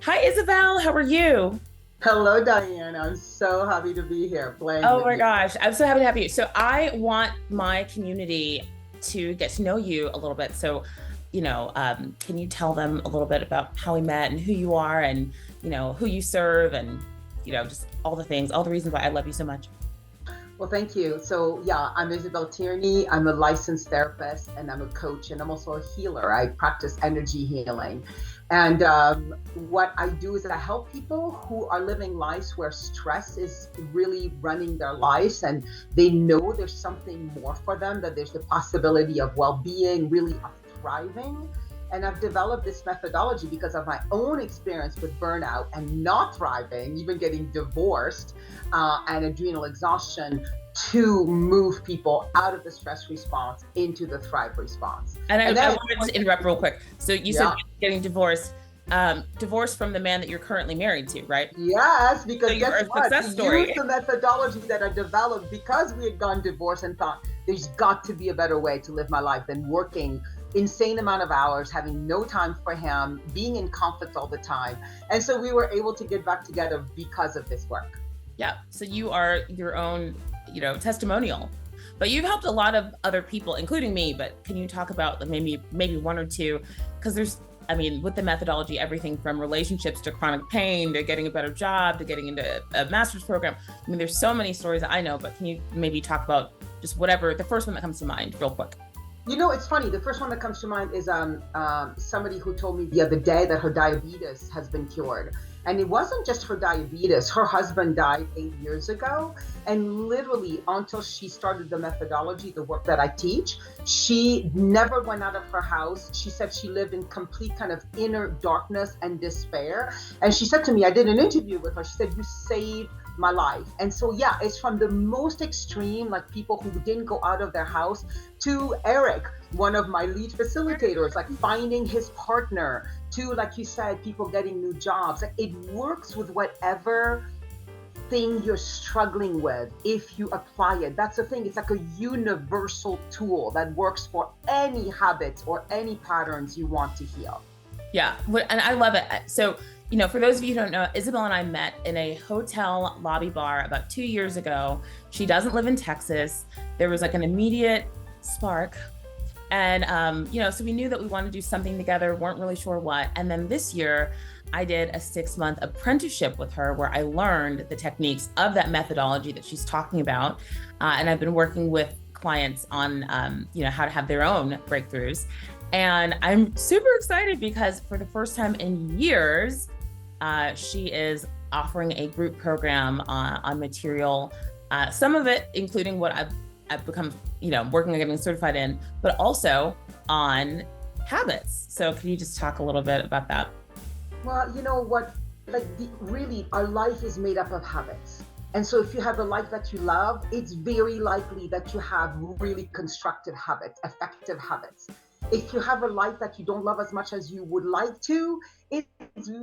Hi, Isabel. How are you? Hello, Diane. I'm so happy to be here playing Oh with my you. gosh, I'm so happy to have you. So, I want my community to get to know you a little bit. So, can you tell them a little bit about how we met and who you are and, who you serve and, just all the things, all the reasons why I love you so much. Well, thank you. So, yeah, I'm Isabel Tierney. I'm a licensed therapist and I'm a coach and I'm also a healer. I practice energy healing. And what I do is I help people who are living lives where stress is really running their lives and they know there's something more for them, that there's the possibility of well being, really of thriving. And I've developed this methodology because of my own experience with burnout and not thriving, even getting divorced and adrenal exhaustion to move people out of the stress response into the thrive response. And And I then, wanted to interrupt real quick. So, you said yeah, getting divorced, divorced from the man that you're currently married to, right? yes, So, because you're guess a what? We success used story. the methodology that I developed because we had gone divorced and thought there's got to be a better way to live my life than working insane amount of hours, having no time for him, being in conflict all the time. And so we were able to get back together because of this work. Yeah. So you are your own, testimonial. But you've helped a lot of other people, including me. But can you talk about maybe one or two? Because with the methodology, everything from relationships to chronic pain to getting a better job to getting into a master's program. I mean, there's so many stories that I know. But can you maybe talk about just whatever the first one that comes to mind, real quick? You know, it's funny. The first one that comes to mind is somebody who told me the other day that her diabetes has been cured. And it wasn't just her diabetes. Her husband died 8 years ago. And literally, until she started the methodology, the work that I teach, she never went out of her house. She said she lived in complete kind of inner darkness and despair. And she said to me, I did an interview with her. She said, you saved my life. And so, yeah, it's from the most extreme, like people who didn't go out of their house, to Eric, one of my lead facilitators, like finding his partner, to, like you said, people getting new jobs. Like it works with whatever thing you're struggling with if you apply it. That's the thing. It's like a universal tool that works for any habits or any patterns you want to heal. Yeah, and I love it. So, for those of you who don't know, Isabel and I met in a hotel lobby bar about 2 years ago. She doesn't live in Texas. There was like an immediate spark. And, so we knew that we wanted to do something together, weren't really sure what. And then this year, I did a 6-month apprenticeship with her where I learned the techniques of that methodology that she's talking about. And I've been working with clients on, how to have their own breakthroughs. And I'm super excited because for the first time in years, she is offering a group program on material, some of it including what I've become, working on getting certified in, but also on habits. So can you just talk a little bit about that? Well, you know what? Really, our life is made up of habits. And so, if you have a life that you love, it's very likely that you have really constructive habits, effective habits. If you have a life that you don't love as much as you would like to, it's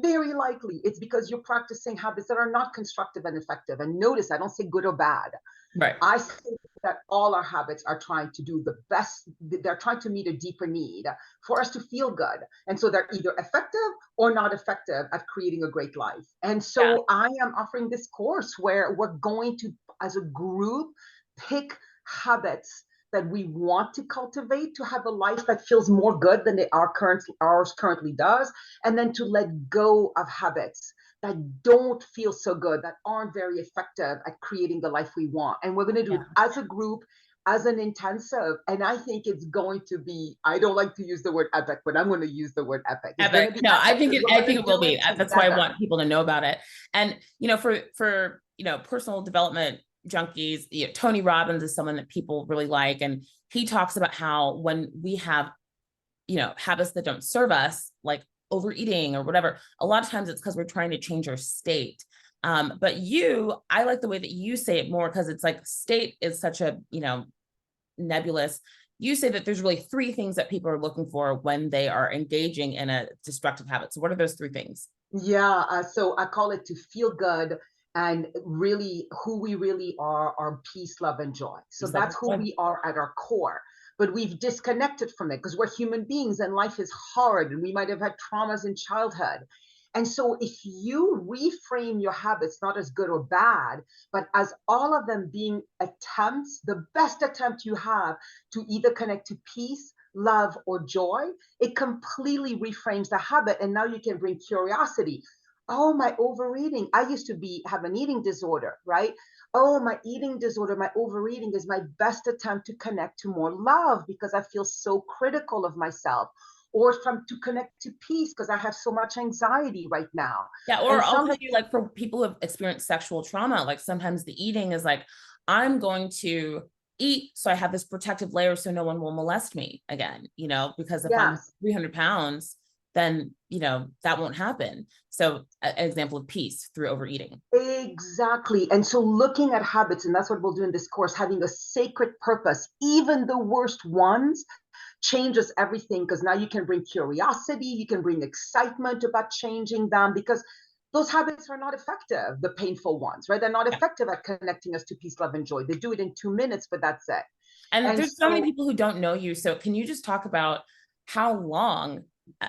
very likely it's because you're practicing habits that are not constructive and effective. And notice, I don't say good or bad. Right. I think that all our habits are trying to do the best. They're trying to meet a deeper need for us to feel good. And so they're either effective or not effective at creating a great life. And Yeah. so I am offering this course where we're going to, as a group, pick habits that we want to cultivate to have a life that feels more good than ours currently does, and then to let go of habits that don't feel so good, that aren't very effective at creating the life we want. And we're going to do it Yeah. as a group, as an intensive. And I think it's going to be, I don't like to use the word epic, but I'm going to use the word epic. It's going to Epic. be No, I epic think because it. we're I going think to it will do be. it That's why I together. want people to know about it. And for personal development junkies, Tony Robbins is someone that people really like, and he talks about how when we have habits that don't serve us, like overeating or whatever, a lot of times it's because we're trying to change our state. But I like the way that you say it more because it's like state is such a nebulous. You say that there's really three things that people are looking for when they are engaging in a destructive habit. So what are those three things? Yeah, so I call it to feel good and really who we really are peace, love, and joy. So Peace, love, and that's who joy. we are at our core. But we've disconnected from it because we're human beings and life is hard and we might have had traumas in childhood. And so if you reframe your habits not as good or bad, but as all of them being attempts, the best attempt you have to either connect to peace, love, or joy, it completely reframes the habit. And now you can bring curiosity. Oh, my overeating. I used to have an eating disorder, right? Oh, my eating disorder, my overeating is my best attempt to connect to more love because I feel so critical of myself, or to connect to peace because I have so much anxiety right now. Yeah, or And I'll tell some, you, like for people who have experienced sexual trauma, like sometimes the eating is like, I'm going to eat so I have this protective layer so no one will molest me again, because if I'm yes, 300 pounds, then, that won't happen. So an example of peace through overeating. exactly. And so looking at habits, and that's what we'll do in this course, having a sacred purpose, even the worst ones, changes everything because now you can bring curiosity, you can bring excitement about changing them because those habits are not effective, the painful ones, right? They're not Yeah. effective at connecting us to peace, love, and joy. They do it in 2 minutes, but that's it. And And there's so many so people who don't know you. So can you just talk about how long,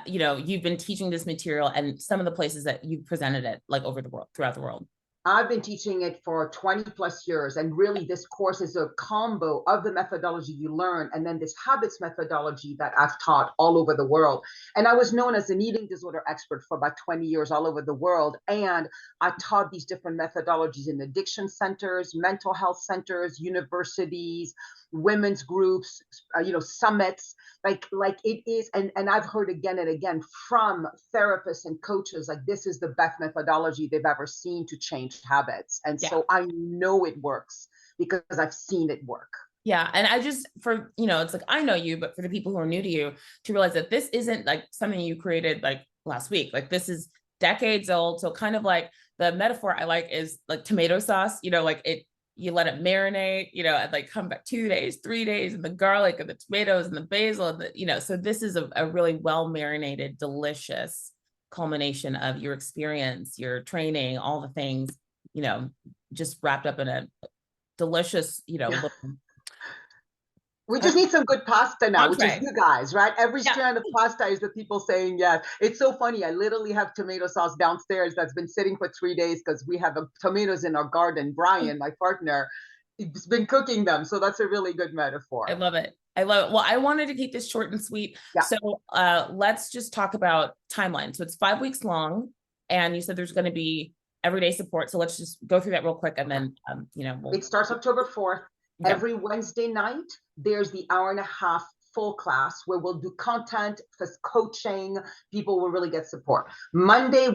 you've been teaching this material and some of the places that you've presented it like over the world, throughout the world? I've been teaching it for 20 plus years. And really, this course is a combo of the methodology you learn and then this habits methodology that I've taught all over the world. And I was known as an eating disorder expert for about 20 years all over the world. And I taught these different methodologies in addiction centers, mental health centers, universities, women's groups, summits, like it is. And I've heard again and again from therapists and coaches, like this is the best methodology they've ever seen to change habits. And Yeah. so I know it works because I've seen it work. Yeah. And I just, it's like, I know you, but for the people who are new to you, to realize that this isn't like something you created like last week, like this is decades old. So kind of like the metaphor I like is like tomato sauce, like you let it marinate, and like come back 2 days, 3 days, and the garlic and the tomatoes and the basil, and so this is a really well marinated, delicious culmination of your experience, your training, all the things, just wrapped up in a delicious, little We just need some good pasta now, which is entree. you guys, right? Every Yeah. strand of pasta is the people saying yes. It's so funny. I literally have tomato sauce downstairs that's been sitting for 3 days because we have tomatoes in our garden. Brian, my partner, he's been cooking them. So that's a really good I metaphor. love it. I love it. Well, I wanted to keep this short and sweet. Yeah. So let's just talk about timeline. So it's 5 weeks long, and you said there's going to be everyday support. So let's just go through that real quick, and Okay. then It starts October 4th. okay. Every Wednesday night, there's the hour and a half full class where we'll do content, coaching. People will really get support. Monday,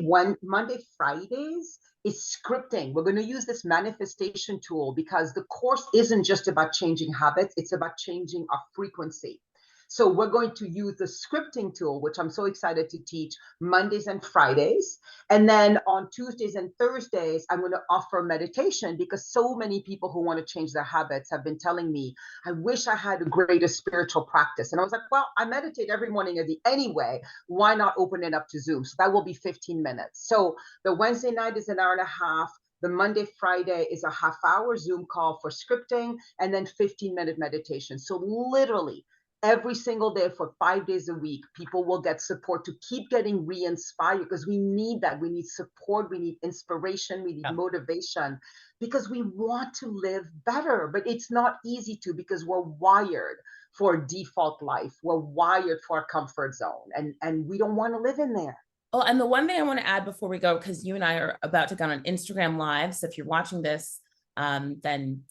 Fridays is scripting. We're going to use this manifestation tool because the course isn't just about changing habits, it's about changing our frequency. So we're going to use the scripting tool, which I'm so excited to teach Mondays and Fridays. And then on Tuesdays and Thursdays, I'm going to offer meditation because so many people who want to change their habits have been telling me, I wish I had a greater spiritual practice. And I was like, well, I meditate every morning anyway. Why not open it up to Zoom? So that will be 15 minutes. So the Wednesday night is an hour and a half. The Monday, Friday is a half-hour Zoom call for scripting and then 15-minute meditation. So literally every single day for 5 days a week, people will get support to keep getting re-inspired because we need that. We need support, we need inspiration, we need Yeah. motivation because we want to live better, but it's not easy to because we're wired for default life. We're wired for a comfort zone and we don't want to live in there. Oh, and the one thing I want to add before we go, because you and I are about to go on Instagram Live. So if you're watching this, then,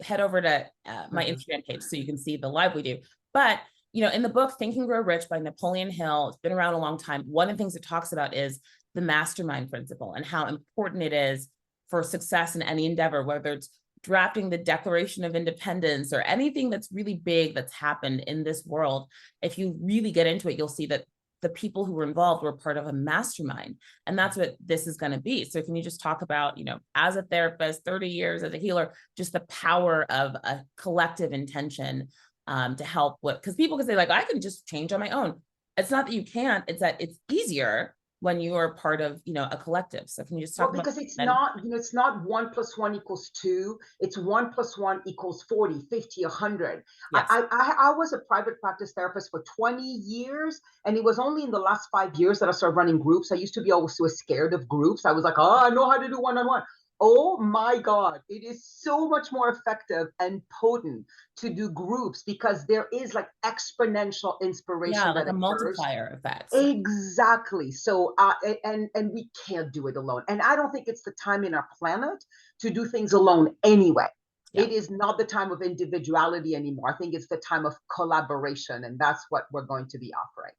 head over to my Instagram page so you can see the live we do. But, in the book, Think and Grow Rich by Napoleon Hill, it's been around a long time. One of the things it talks about is the mastermind principle and how important it is for success in any endeavor, whether it's drafting the Declaration of Independence or anything that's really big that's happened in this world. If you really get into it, you'll see that the people who were involved were part of a mastermind. And that's what this is going to be. So can you just talk about, as a therapist, 30 years as a healer, just the power of a collective intention to help with, because people can say like, I can just change on my own. It's not that you can't, it's that it's easier when you are part of, a collective. So can you just talk Well, about because it's that? not, it's not 1 + 1 = 2. It's 1 + 1 = 40, 50, 100. Yes. I was a private practice therapist for 20 years. And it was only in the last 5 years that I started running groups. I used to be always so scared of groups. I was like, oh, I know how to do one-on-one. Oh my God, it is so much more effective and potent to do groups because there is like exponential Yeah, inspiration like that a occurs. multiplier effect. Exactly. So, and we can't do it alone. And I don't think it's the time in our planet to do things alone anyway. Yeah. It is not the time of individuality anymore. I think it's the time of collaboration, and that's what we're going to be offering.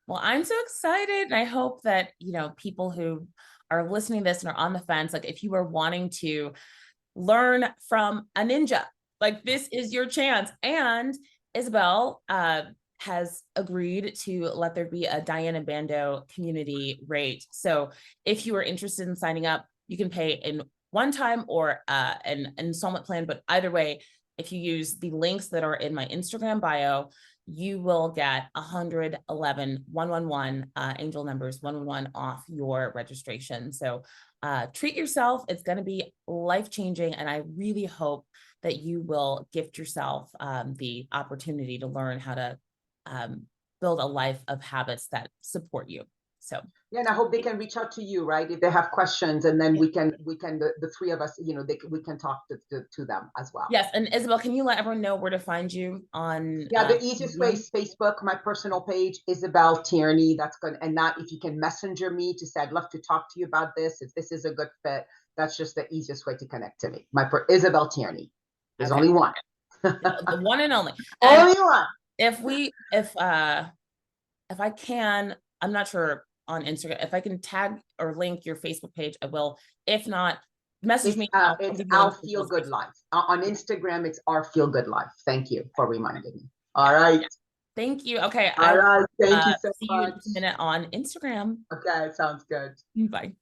Well, I'm so excited. And I hope that, people who are listening to this and are on the fence, like if you are wanting to learn from a ninja, like this is your chance. And Isabel has agreed to let there be a Diana Bando community rate. So if you are interested in signing up, you can pay in one time or an installment plan. But either way, if you use the links that are in my Instagram bio, you will get 111 angel numbers 111 off your registration. So treat yourself. It's going to be life-changing. And I really hope that you will gift yourself the opportunity to learn how to build a life of habits that support you. So yeah, and I hope they can reach out to you, right? If they have questions, and then we can the three of us, we can talk to them as well. Yes, and Isabel, can you let everyone know where to find you on? Yeah, the easiest way is Facebook, my personal page, Isabel Tierney. That's good. And that, if you can messenger me to say, I'd love to talk to you about this, if this is a good fit, that's just the easiest way to connect to me. Isabel Tierney. There's only one. The one and only. Only one. If I can, I'm not sure on Instagram, if I can tag or link your Facebook page, I will. If not, message me. It's Our Feel Good Life. On Instagram, it's Our Feel Good Life. Thank you for reminding me. All right. Yeah. Thank you. Okay. All right. Thank you so see much. you in a minute on Instagram. Okay, sounds good. Bye.